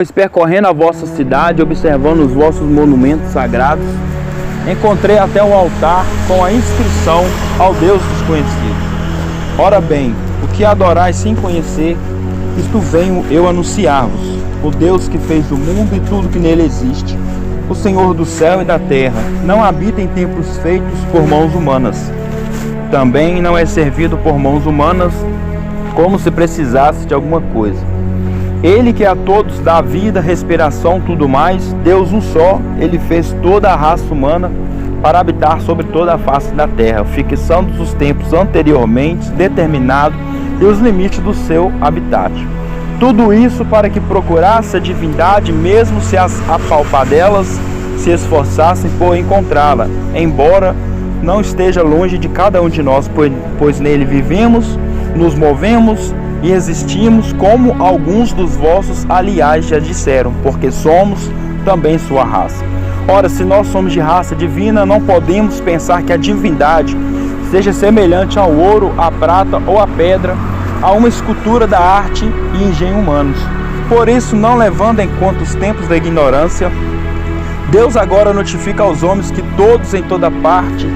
Pois percorrendo a vossa cidade, observando os vossos monumentos sagrados, encontrei até um altar com a inscrição ao Deus desconhecido. Ora bem, o que adorais sem conhecer, isto venho eu anunciar-vos: o Deus que fez o mundo e tudo que nele existe, o Senhor do céu e da terra, não habita em templos feitos por mãos humanas. Também não é servido por mãos humanas, como se precisasse de alguma coisa. Ele que a todos dá vida, respiração, tudo mais, Deus um só, Ele fez toda a raça humana para habitar sobre toda a face da terra, fixando os tempos anteriormente determinados e os limites do seu habitat. Tudo isso para que procurasse a divindade, mesmo se as apalpadelas se esforçassem por encontrá-la, embora não esteja longe de cada um de nós, pois nele vivemos, nos movemos e existimos, como alguns dos vossos aliás já disseram, porque somos também sua raça. Ora, se nós somos de raça divina, não podemos pensar que a divindade seja semelhante ao ouro, à prata ou à pedra, a uma escultura da arte e engenho humanos. Por isso, não levando em conta os tempos da ignorância, Deus agora notifica aos homens que todos em toda parte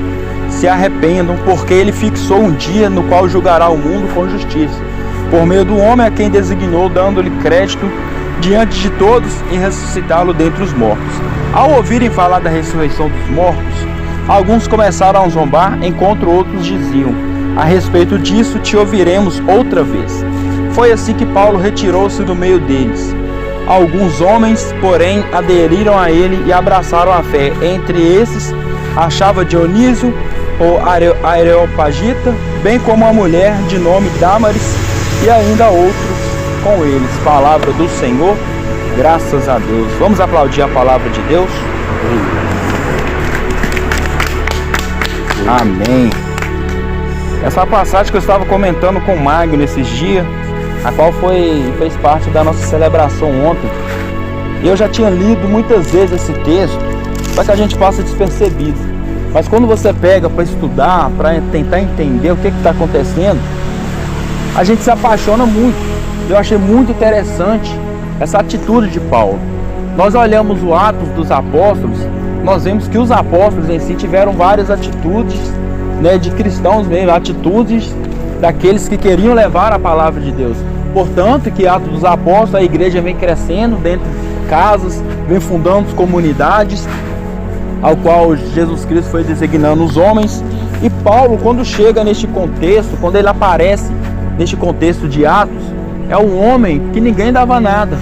se arrependam, porque Ele fixou um dia no qual julgará o mundo com justiça, por meio do homem a quem designou, dando-lhe crédito diante de todos e ressuscitá-lo dentre os mortos. Ao ouvirem falar da ressurreição dos mortos, alguns começaram a zombar, enquanto outros diziam: a respeito disso te ouviremos outra vez. Foi assim que Paulo retirou-se do meio deles. Alguns homens, porém, aderiram a ele e abraçaram a fé. Entre esses, achava Dionísio, ou Areopagita, bem como a mulher de nome Damaris, e ainda outros com eles. Palavra do Senhor, graças a Deus. Vamos aplaudir a palavra de Deus? Amém. Essa passagem que eu estava comentando com o Magno esses dias, a qual fez parte da nossa celebração ontem, eu já tinha lido muitas vezes esse texto, para que a gente passe despercebido. Mas quando você pega para estudar, para tentar entender o que está acontecendo, a gente se apaixona muito. Eu achei muito interessante essa atitude de Paulo. Nós olhamos o Atos dos Apóstolos, nós vemos que os apóstolos em si tiveram várias atitudes, né, de cristãos mesmo, atitudes daqueles que queriam levar a palavra de Deus. Portanto, que Atos dos Apóstolos, a igreja vem crescendo dentro de casas, vem fundando comunidades, ao qual Jesus Cristo foi designando os homens. E Paulo, quando chega neste contexto, quando ele aparece neste contexto de Atos, é um homem que ninguém dava nada.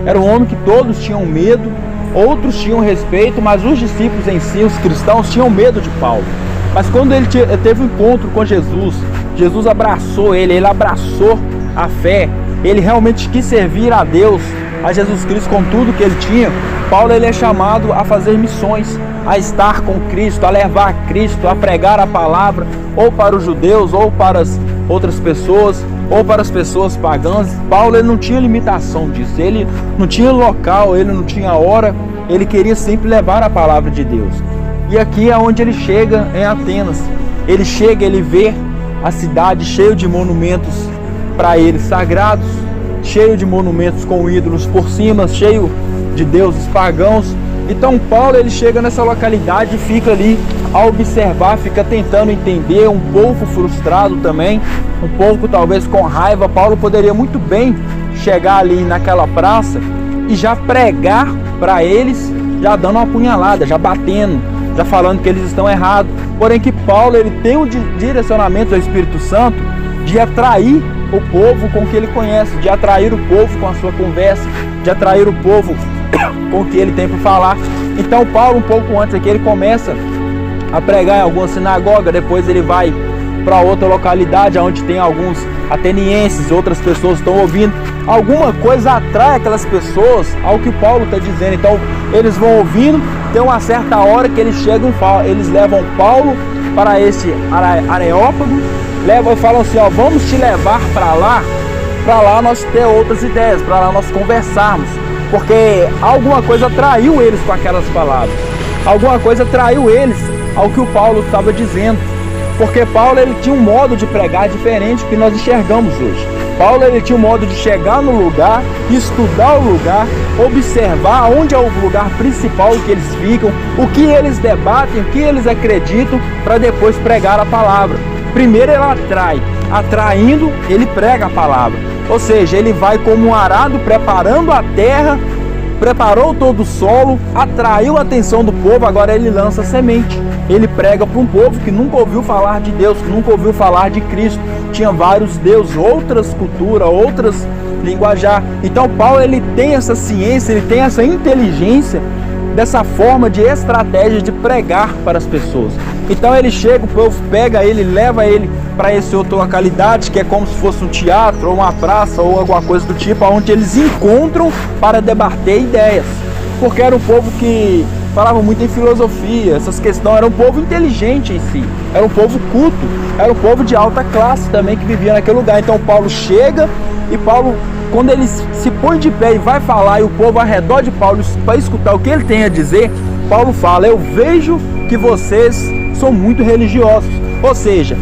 Era um homem que todos tinham medo, outros tinham respeito, mas os discípulos em si, os cristãos, tinham medo de Paulo. Mas quando ele teve um encontro com Jesus, Jesus abraçou ele abraçou a fé, ele realmente quis servir a Deus, a Jesus Cristo com tudo que ele tinha. Paulo, ele é chamado a fazer missões, a estar com Cristo, a levar Cristo, a pregar a palavra, ou para os judeus, ou para as outras pessoas, ou para as pessoas pagãs. Paulo, ele não tinha limitação disso, ele não tinha local, ele não tinha hora, ele queria sempre levar a palavra de Deus. E aqui é onde ele chega, em Atenas. Ele chega, ele vê a cidade cheia de monumentos para ele sagrados, cheio de monumentos com ídolos por cima, cheio de deuses pagãos. Então Paulo, ele chega nessa localidade e fica ali a observar, fica tentando entender, um pouco frustrado também, um pouco talvez com raiva. Paulo poderia muito bem chegar ali naquela praça e já pregar para eles, já dando uma punhalada, já batendo, já falando que eles estão errados. Porém que Paulo, ele tem um direcionamento do Espírito Santo de atrair o povo com o que ele conhece, de atrair o povo com a sua conversa, de atrair o povo com o que ele tem para falar. Então Paulo, um pouco antes aqui, ele começa a pregar em alguma sinagoga, depois ele vai para outra localidade onde tem alguns atenienses, outras pessoas estão ouvindo. Alguma coisa atrai aquelas pessoas ao que Paulo está dizendo. Então eles vão ouvindo, tem uma certa hora que eles chegam, eles levam Paulo para esse Areópago, levam e falam assim: ó, vamos te levar para lá nós ter outras ideias, para lá nós conversarmos, porque alguma coisa atraiu eles com aquelas palavras, alguma coisa atraiu eles ao que o Paulo estava dizendo, porque Paulo, ele tinha um modo de pregar diferente que nós enxergamos hoje. Paulo ele tinha um modo de chegar no lugar, estudar o lugar, observar onde é o lugar principal que eles ficam, o que eles debatem, o que eles acreditam, para depois pregar a palavra. Primeiro ele atrai, atraindo ele prega a palavra, ou seja, ele vai como um arado preparando a terra, preparou todo o solo, atraiu a atenção do povo, agora ele lança semente. Ele prega para um povo que nunca ouviu falar de Deus, que nunca ouviu falar de Cristo. Tinha vários deuses, outras culturas, outras linguajar. Então Paulo ele tem essa ciência, ele tem essa inteligência dessa forma de estratégia de pregar para as pessoas. Então ele chega, o povo pega ele, leva ele para essa outra localidade, que é como se fosse um teatro, ou uma praça, ou alguma coisa do tipo, onde eles encontram para debater ideias. Porque era um povo que falava muito em filosofia, essas questões, era um povo inteligente em si, era um povo culto, era um povo de alta classe também que vivia naquele lugar. Então Paulo chega e Paulo, quando ele se põe de pé e vai falar, e o povo ao redor de Paulo para escutar o que ele tem a dizer, Paulo fala: eu vejo que vocês são muito religiosos. Ou seja,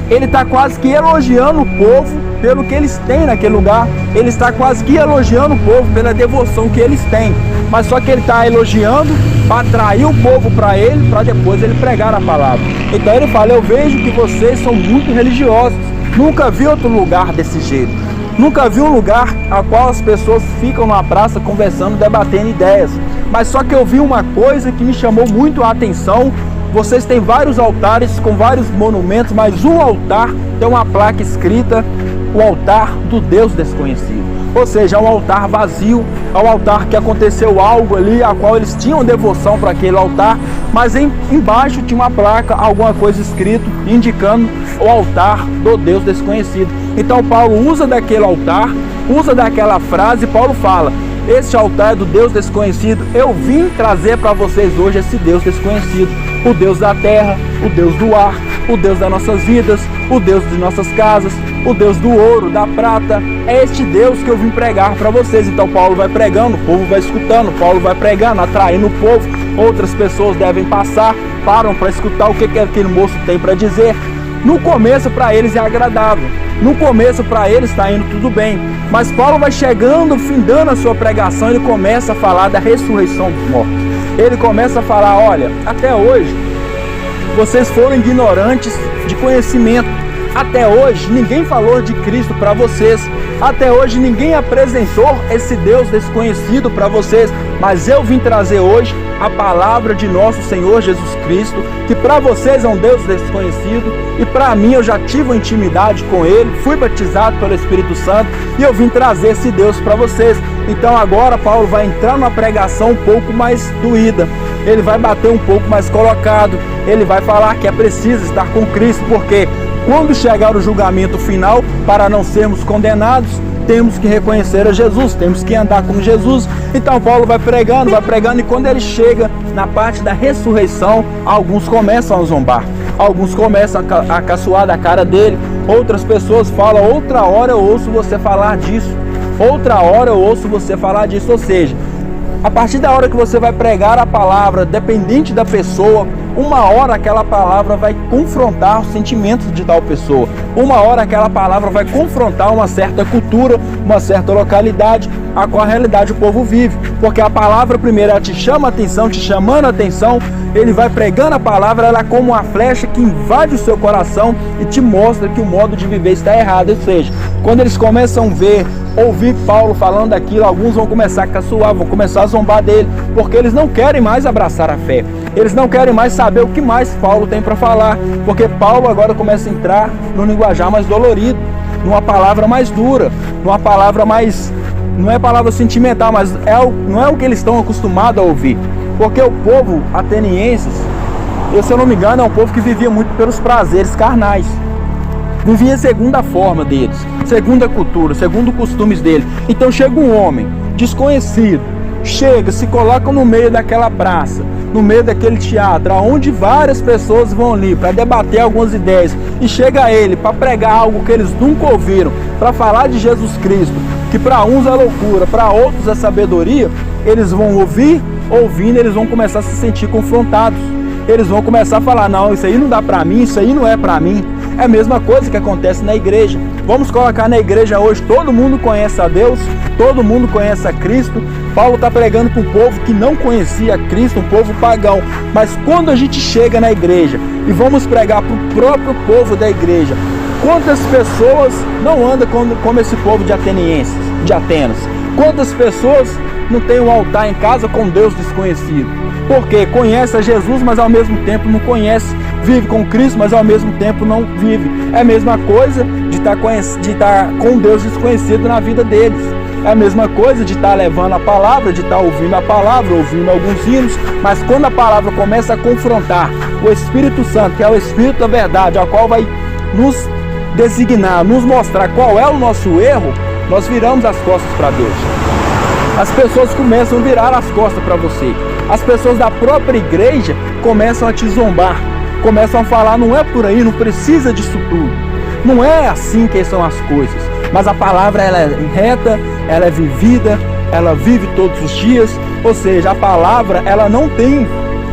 ele está quase que elogiando o povo pelo que eles têm naquele lugar, ele está quase que elogiando o povo pela devoção que eles têm, mas só que ele está elogiando para atrair o povo para ele, para depois ele pregar a palavra. Então ele fala: eu vejo que vocês são muito religiosos, nunca vi outro lugar desse jeito, nunca vi um lugar a qual as pessoas ficam numa praça conversando, debatendo ideias, mas só que eu vi uma coisa que me chamou muito a atenção. Vocês têm vários altares com vários monumentos, mas um altar tem uma placa escrita: o altar do Deus desconhecido. Ou seja, é um altar vazio, é um altar que aconteceu algo ali, a qual eles tinham devoção para aquele altar, mas embaixo tinha uma placa, alguma coisa escrito, indicando o altar do Deus desconhecido. Então Paulo usa daquele altar, usa daquela frase, Paulo fala: este altar é do Deus desconhecido, eu vim trazer para vocês hoje esse Deus desconhecido. O Deus da terra, o Deus do ar, o Deus das nossas vidas, o Deus de nossas casas, o Deus do ouro, da prata. É este Deus que eu vim pregar para vocês. Então Paulo vai pregando, o povo vai escutando, Paulo vai pregando, atraindo o povo. Outras pessoas devem passar, param para escutar o que aquele moço tem para dizer. No começo para eles é agradável, no começo para eles está indo tudo bem, mas Paulo vai chegando, findando a sua pregação, ele começa a falar da ressurreição dos mortos. Ele começa a falar: olha, até hoje vocês foram ignorantes de conhecimento, até hoje ninguém falou de Cristo para vocês, até hoje ninguém apresentou esse Deus desconhecido para vocês, mas eu vim trazer hoje a palavra de nosso Senhor Jesus Cristo, que para vocês é um Deus desconhecido, e para mim eu já tive uma intimidade com Ele, fui batizado pelo Espírito Santo, e eu vim trazer esse Deus para vocês. Então agora Paulo vai entrar numa pregação um pouco mais doída, ele vai bater um pouco mais colocado, ele vai falar que é preciso estar com Cristo, porque quando chegar o julgamento final, para não sermos condenados, temos que reconhecer a Jesus, temos que andar com Jesus. Então Paulo vai pregando, e quando ele chega na parte da ressurreição, alguns começam a zombar, alguns começam a caçoar da cara dele, outras pessoas falam: outra hora eu ouço você falar disso, outra hora eu ouço você falar disso. Ou seja, a partir da hora que você vai pregar a palavra, dependente da pessoa, uma hora aquela palavra vai confrontar os sentimentos de tal pessoa, uma hora aquela palavra vai confrontar uma certa cultura, uma certa localidade, a qual a realidade o povo vive, porque a palavra primeiro ela te chama a atenção, te chamando a atenção, ele vai pregando a palavra, ela é como uma flecha que invade o seu coração e te mostra que o modo de viver está errado. Ou seja, quando eles começam a ouvir Paulo falando daquilo, alguns vão começar a caçoar, vão começar a zombar dele, porque eles não querem mais abraçar a fé, eles não querem mais saber o que mais Paulo tem para falar, porque Paulo agora começa a entrar no linguajar mais dolorido, numa palavra mais dura, numa palavra mais, não é palavra sentimental, mas não é o que eles estão acostumados a ouvir, porque o povo atenienses, se eu não me engano, é um povo que vivia muito pelos prazeres carnais, vivia segundo a forma deles, segundo a cultura, segundo os costumes dele. Então chega um homem desconhecido, chega, se coloca no meio daquela praça, no meio daquele teatro, onde várias pessoas vão ali para debater algumas ideias, e chega ele para pregar algo que eles nunca ouviram, para falar de Jesus Cristo, que para uns é loucura, para outros é sabedoria. Eles vão ouvindo, eles vão começar a se sentir confrontados, eles vão começar a falar: não, isso aí não dá para mim, isso aí não é para mim, É a mesma coisa que acontece na igreja. Vamos colocar na igreja hoje, todo mundo conhece a Deus, todo mundo conhece a Cristo. Paulo está pregando para um povo que não conhecia Cristo, um povo pagão. Mas quando a gente chega na igreja e vamos pregar para o próprio povo da igreja, quantas pessoas não andam como esse povo de Atenas? Quantas pessoas não tem um altar em casa com Deus desconhecido? Porque conhece a Jesus, mas ao mesmo tempo não conhece. Vive com Cristo, mas ao mesmo tempo não vive. É a mesma coisa de estar com Deus desconhecido na vida deles. É a mesma coisa de estar levando a palavra, de estar ouvindo a palavra, ouvindo alguns hinos, mas quando a palavra começa a confrontar o Espírito Santo, que é o Espírito da verdade, ao qual vai nos designar, nos mostrar qual é o nosso erro, nós viramos as costas para Deus. As pessoas começam a virar as costas para você. As pessoas da própria igreja começam a te zombar, começam a falar, não é por aí, não precisa disso tudo. Não é assim que são as coisas. Mas a palavra, ela é reta, ela é vivida, ela vive todos os dias. Ou seja, a palavra, ela não tem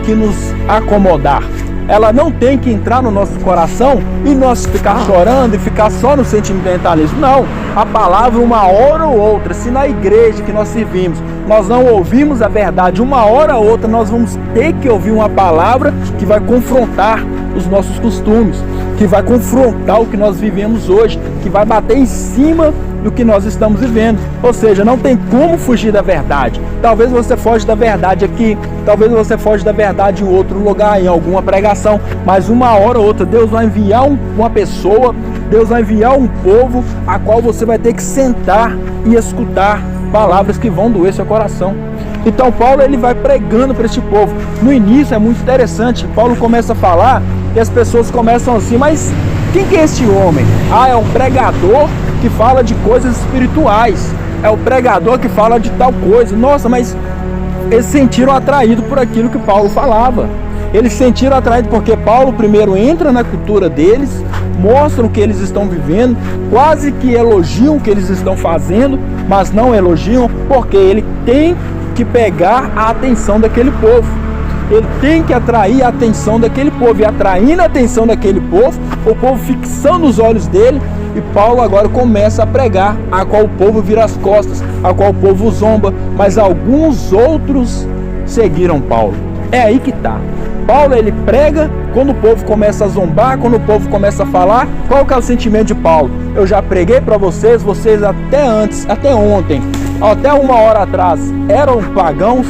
que nos acomodar. Ela não tem que entrar no nosso coração e nós ficar chorando e ficar só no sentimentalismo. Não, a palavra uma hora ou outra, se na igreja que nós servimos, nós não ouvimos a verdade, uma hora ou outra nós vamos ter que ouvir uma palavra que vai confrontar os nossos costumes, que vai confrontar o que nós vivemos hoje, que vai bater em cima do que nós estamos vivendo. Ou seja, não tem como fugir da verdade. Talvez você foge da verdade aqui, talvez você foge da verdade em outro lugar, em alguma pregação, mas uma hora ou outra Deus vai enviar uma pessoa, Deus vai enviar um povo a qual você vai ter que sentar e escutar palavras que vão doer seu coração. Então Paulo, ele vai pregando para este povo. No início é muito interessante, Paulo começa a falar e as pessoas começam assim, mas quem que é este homem? Ah, é um pregador que fala de coisas espirituais, é o pregador que fala de tal coisa. Nossa, mas eles se sentiram atraídos por aquilo que Paulo falava. Eles se sentiram atraídos porque Paulo primeiro entra na cultura deles, mostra o que eles estão vivendo, quase que elogiam o que eles estão fazendo, mas não elogiam porque ele tem que pegar a atenção daquele povo. Ele tem que atrair a atenção daquele povo, e atraindo a atenção daquele povo, o povo fixando os olhos dele, e Paulo agora começa a pregar, a qual o povo vira as costas, a qual o povo zomba, mas alguns outros seguiram Paulo. É aí que está. Paulo, ele prega, quando o povo começa a zombar, quando o povo começa a falar, qual que é o sentimento de Paulo? Eu já preguei para vocês até ontem, até uma hora atrás, eram pagãos,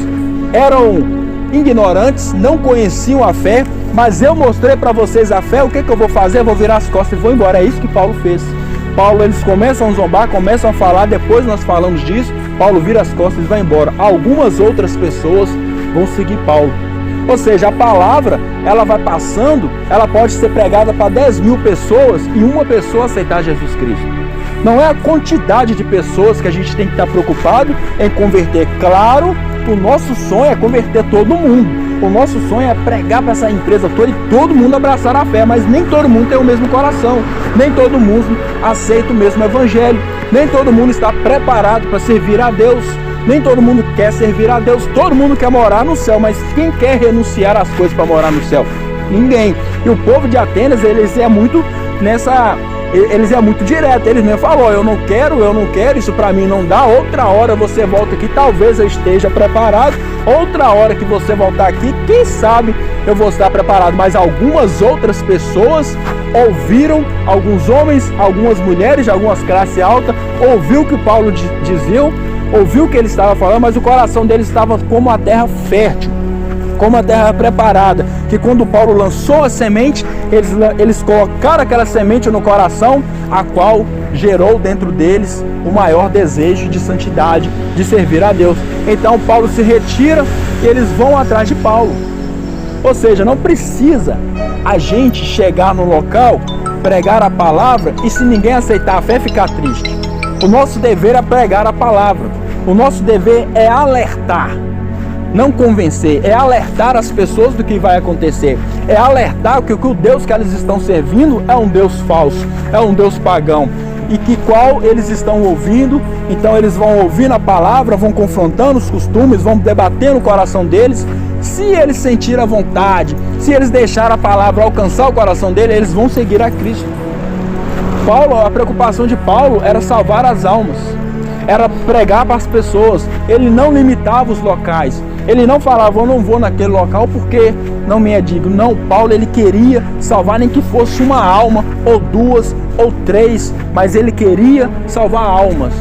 eram ignorantes, não conheciam a fé, mas eu mostrei para vocês a fé. O que eu vou fazer? Eu vou virar as costas e vou embora. É isso que Paulo fez. Paulo, eles começam a zombar, começam a falar, depois nós falamos disso, Paulo vira as costas e vai embora. Algumas outras pessoas vão seguir Paulo. Ou seja, a palavra, ela vai passando, ela pode ser pregada para 10 mil pessoas e uma pessoa aceitar Jesus Cristo. Não é a quantidade de pessoas que a gente tem que estar preocupado em converter. Claro, o nosso sonho é converter todo mundo. O nosso sonho é pregar para essa empresa toda e todo mundo abraçar a fé, mas nem todo mundo tem o mesmo coração, nem todo mundo aceita o mesmo evangelho, nem todo mundo está preparado para servir a Deus, nem todo mundo quer servir a Deus. Todo mundo quer morar no céu, mas quem quer renunciar às coisas para morar no céu? Ninguém. E o povo de Atenas, eles é muito direto. Eles mesmo falam, eu não quero, isso para mim não dá. Outra hora você volta aqui, talvez eu esteja preparado. Outra hora que você voltar aqui, quem sabe eu vou estar preparado. Mas algumas outras pessoas ouviram, alguns homens, algumas mulheres de algumas classes altas, ouviu o que Paulo dizia, ouviu o que ele estava falando, mas o coração deles estava como a terra fértil, como a terra preparada, que quando Paulo lançou a semente, eles colocaram aquela semente no coração, a qual gerou dentro deles o maior desejo de santidade, de servir a Deus. Então Paulo se retira e eles vão atrás de Paulo. Ou seja, não precisa a gente chegar no local, pregar a palavra e se ninguém aceitar a fé, ficar triste. O nosso dever é pregar a palavra. O nosso dever é alertar, não convencer, é alertar as pessoas do que vai acontecer, é alertar que o Deus que elas estão servindo é um Deus falso, é um Deus pagão, e que qual eles estão ouvindo. Então eles vão ouvindo a palavra, vão confrontando os costumes, vão debatendo o coração deles, Se eles sentirem a vontade, se eles deixarem a palavra alcançar o coração dele, eles vão seguir a Cristo. A preocupação de Paulo era salvar as almas, era pregar para as pessoas. Ele não limitava os locais, ele não falava, eu não vou naquele local porque não me é digno. Não, Paulo, ele queria salvar nem que fosse uma alma, ou duas, ou três, mas ele queria salvar almas.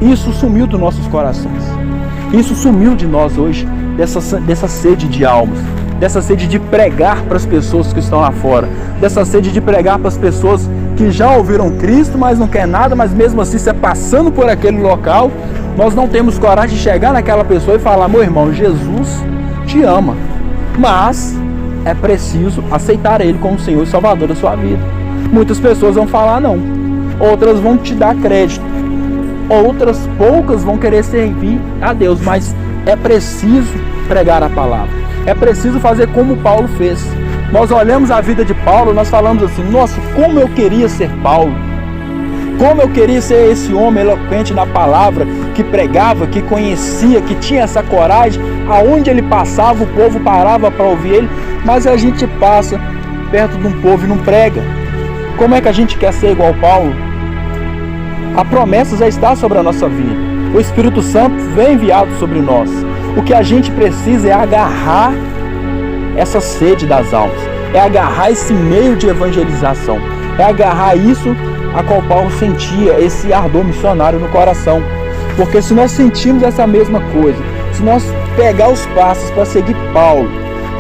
Isso sumiu dos nossos corações, isso sumiu de nós hoje, dessa sede de almas, dessa sede de pregar para as pessoas que estão lá fora, dessa sede de pregar para as pessoas que já ouviram Cristo, mas não quer nada, mas mesmo assim, você passando por aquele local, nós não temos coragem de chegar naquela pessoa e falar, meu irmão, Jesus te ama, mas é preciso aceitar Ele como Senhor e Salvador da sua vida. Muitas pessoas vão falar não, outras vão te dar crédito, outras poucas vão querer servir a Deus, mas é preciso pregar a palavra, é preciso fazer como Paulo fez. Nós olhamos a vida de Paulo, nós falamos assim, nossa, como eu queria ser Paulo, como eu queria ser esse homem eloquente na palavra, que pregava, que conhecia, que tinha essa coragem, aonde ele passava o povo parava para ouvir ele, mas a gente passa perto de um povo e não prega. Como é que a gente quer ser igual Paulo? A promessa já está sobre a nossa vida, o Espírito Santo vem enviado sobre nós. O que a gente precisa é agarrar essa sede das almas, é agarrar esse meio de evangelização, é agarrar isso a qual Paulo sentia, esse ardor missionário no coração. Porque se nós sentimos essa mesma coisa, se nós pegar os passos para seguir Paulo,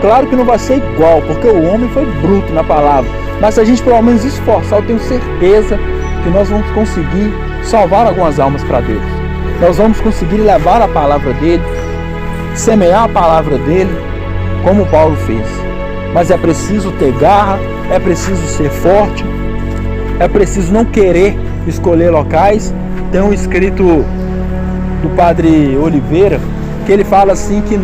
claro que não vai ser igual, porque o homem foi bruto na palavra, mas se a gente pelo menos esforçar, eu tenho certeza que nós vamos conseguir salvar algumas almas para Deus. Nós vamos conseguir levar a palavra dele, semear a palavra dele, como Paulo fez. Mas é preciso ter garra, é preciso ser forte, é preciso não querer escolher locais. Tem um escrito do Padre Oliveira, que ele fala assim, que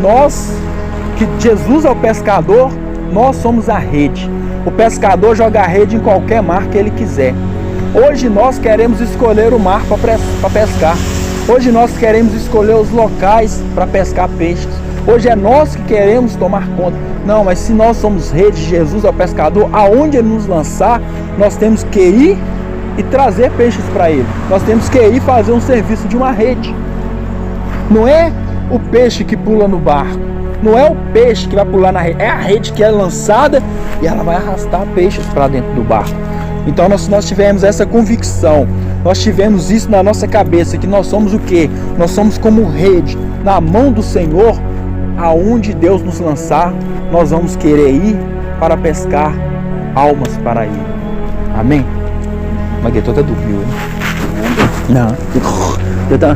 Jesus é o pescador, nós somos a rede. O pescador joga a rede em qualquer mar que ele quiser. Hoje nós queremos escolher o mar para pescar. Hoje nós queremos escolher os locais para pescar peixes. Hoje é nós que queremos tomar conta. Não, mas se nós somos rede, Jesus é o pescador, aonde Ele nos lançar, nós temos que ir e trazer peixes para Ele. Nós temos que ir fazer um serviço de uma rede. Não é o peixe que pula no barco, não é o peixe que vai pular na rede, é a rede que é lançada e ela vai arrastar peixes para dentro do barco. Então nós tivemos essa convicção, nós tivemos isso na nossa cabeça, que nós somos o quê? Nós somos como rede na mão do Senhor. Aonde Deus nos lançar, nós vamos querer ir para pescar almas para Ele. Amém? Mas eu tô até dormiu, né? Não. Eu tô...